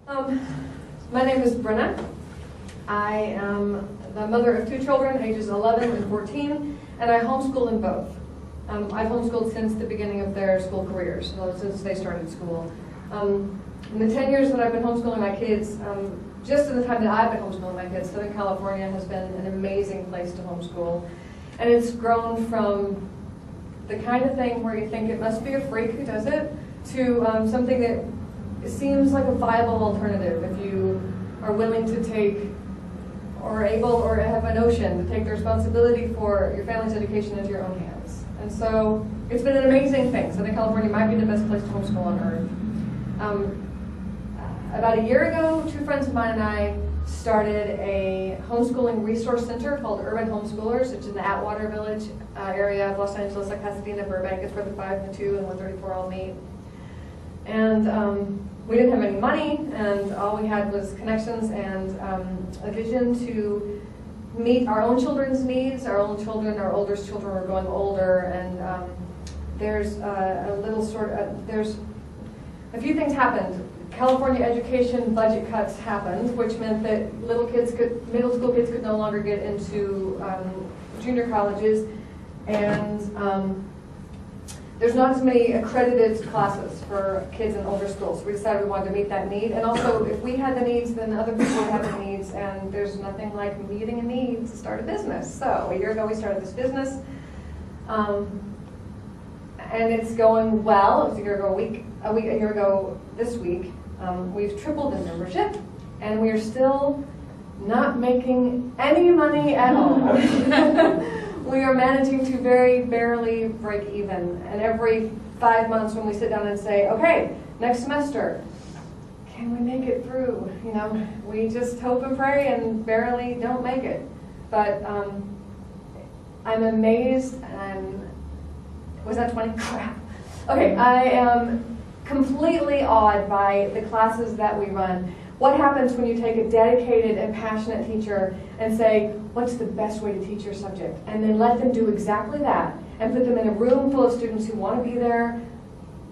Um, my name is Brenna. I am the mother of 2 children, ages 11 and 14, and I homeschool them both. I've homeschooled since the beginning of their school careers, since they started school. In the 10 years that I've been homeschooling my kids, just in the time that I've been homeschooling my kids, Southern California has been an amazing place to homeschool. And it's grown from the kind of thing where you think it must be a freak who does it, to something that seems like a viable alternative if you are willing to take, or able, or have a notion to take the responsibility for your family's education into your own hands. And so it's been an amazing thing. Southern California might be the best place to homeschool on earth. About a year ago, 2 friends of mine and I started a homeschooling resource center called Urban Homeschoolers. It's in the Atwater Village area of Los Angeles, like Pasadena, Burbank. It's where the 5 and 2 and 134 all meet. And we didn't have any money, and all we had was connections and a vision to meet our own children's needs. Our own children, our oldest children were growing older, and there's there's a few things happened. California education budget cuts happened, which meant that middle school kids could no longer get into junior colleges, and there's not as many accredited classes for kids in older schools. We decided we wanted to meet that need, and also if we had the needs, then other people would have the needs, and there's nothing like meeting a need to start a business. So a year ago we started this business, and it's going well. It was a year ago this week. We've tripled in membership, and we are still not making any money at all. We are managing to very barely break even. And every 5 months when we sit down and say, okay, next semester, can we make it through? You know, we just hope and pray and barely don't make it. But I'm amazed, and was that 20? Crap. Okay, I am completely awed by the classes that we run. What happens when you take a dedicated and passionate teacher and say, what's the best way to teach your subject? And then let them do exactly that and put them in a room full of students who want to be there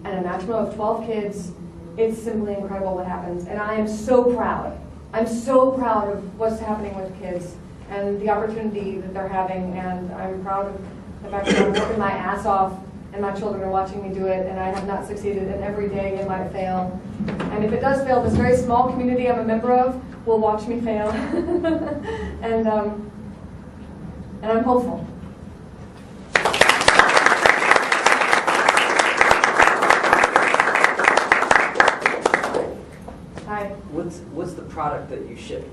and a maximum of 12 kids. It's simply incredible what happens. And I am so proud. I'm so proud of what's happening with kids and the opportunity that they're having. And I'm proud of the fact that I'm working my ass off and my children are watching me do it, and I have not succeeded, and every day it might fail. And if it does fail, this very small community I'm a member of will watch me fail. and I'm hopeful. Hi. What's the product that you ship?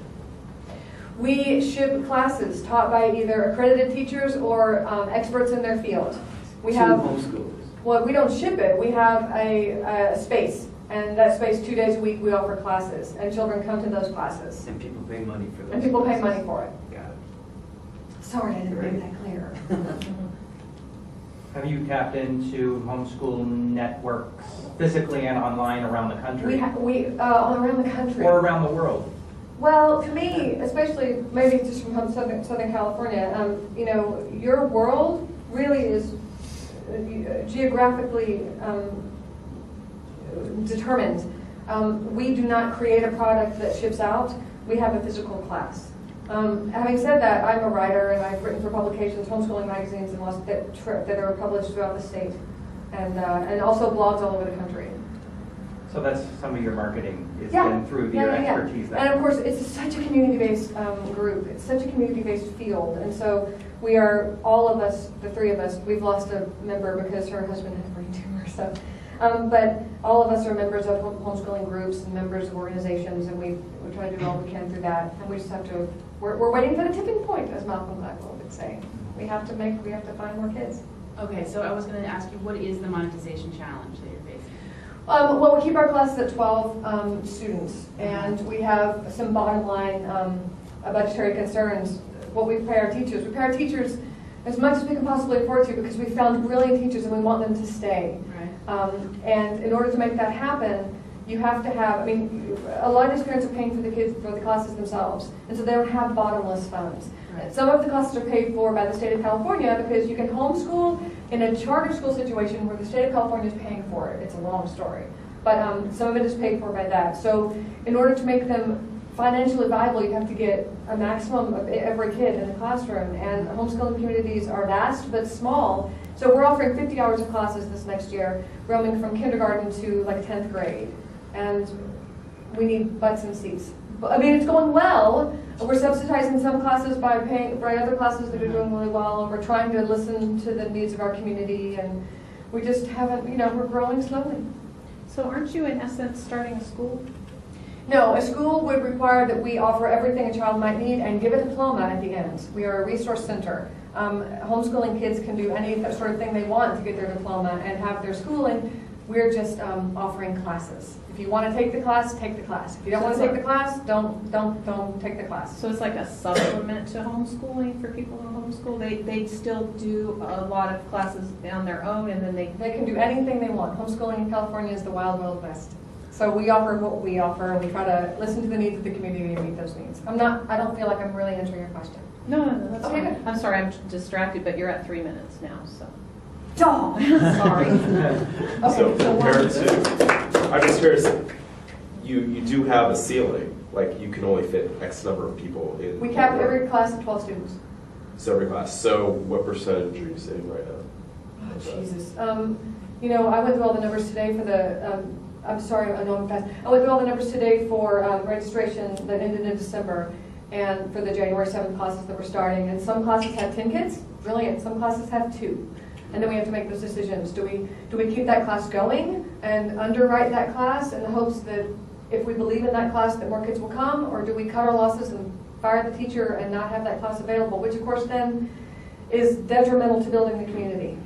We ship classes taught by either accredited teachers or experts in their field. We have homeschoolers. Well, we don't ship it. We have a space, and that space 2 days a week we offer classes, and children come to those classes. And people pay money for those. And people pay money for it. Got it. Sorry, I didn't make that clear. Have you tapped into homeschool networks physically and online around the country? We around the country. Or around the world? Well, to me, especially maybe just from Southern California, you know, your world really is geographically determined. We do not create a product that ships out. We have a physical class. Having said that, I'm a writer, and I've written for publications, homeschooling magazines, and that are published throughout the state, and also blogs all over the country. So that's some of your marketing is been through your expertise. And of course, it's such a community-based group. It's such a community-based field, and so we are, all of us, the 3 of us, we've lost a member because her husband had a brain tumor. So, but all of us are members of homeschooling groups and members of organizations, and we try to do all we can through that. And we just have to. We're waiting for the tipping point, as Malcolm Gladwell would say. We have to find more kids. Okay, so I was going to ask you, what is the monetization challenge that you're facing? Well, we keep our classes at 12 students, and we have some bottom line budgetary concerns. What we pay our teachers as much as we can possibly afford to, because we found brilliant teachers and we want them to stay. Right. And in order to make that happen, you have to have, I mean, a lot of these parents are paying for the kids, for the classes themselves, and so they don't have bottomless funds. Right. Some of the classes are paid for by the state of California because you can homeschool in a charter school situation where the state of California is paying for it. It's a long story. but some of it is paid for by that. So in order to make them financially viable, you have to get a maximum of every kid in the classroom, and homeschooling communities are vast but small. So we're offering 50 hours of classes this next year, roaming from kindergarten to like 10th grade, and we need butts and seats. I mean, it's going well. We're subsidizing some classes by paying for other classes that are doing really well, and we're trying to listen to the needs of our community, and we just haven't, we're growing slowly. So aren't you in essence starting a school? No, a school would require that we offer everything a child might need and give a diploma at the end. We are a resource center. Homeschooling kids can do any sort of thing they want to get their diploma and have their schooling. We're just offering classes. If you want to take the class, take the class. If you don't want to take the class, don't take the class. So it's like a supplement to homeschooling for people who homeschool? They still do a lot of classes on their own, and then They can do anything they want. Homeschooling in California is the wild, wild west. So we offer what we offer, and we try to listen to the needs of the community and meet those needs. I don't feel like I'm really answering your question. No, that's Okay, fine. good. I'm sorry, I'm distracted, but you're at 3 minutes now, so. Oh, sorry. So Okay, compared to, I'm just curious, you do have a ceiling, like you can only fit X number of people in. we cap every class of 12 students. So every class. So what percentage are you sitting right now? Oh, Jesus. I went through all the numbers today for the, I'm sorry, I know I'm fast. I went through all the numbers today for registration that ended in December, and for the January 7th classes that we're starting. And some classes have 10 kids, brilliant. Some classes have 2. And then we have to make those decisions. Do we keep that class going and underwrite that class in the hopes that if we believe in that class that more kids will come, or do we cut our losses and fire the teacher and not have that class available, which of course then is detrimental to building the community.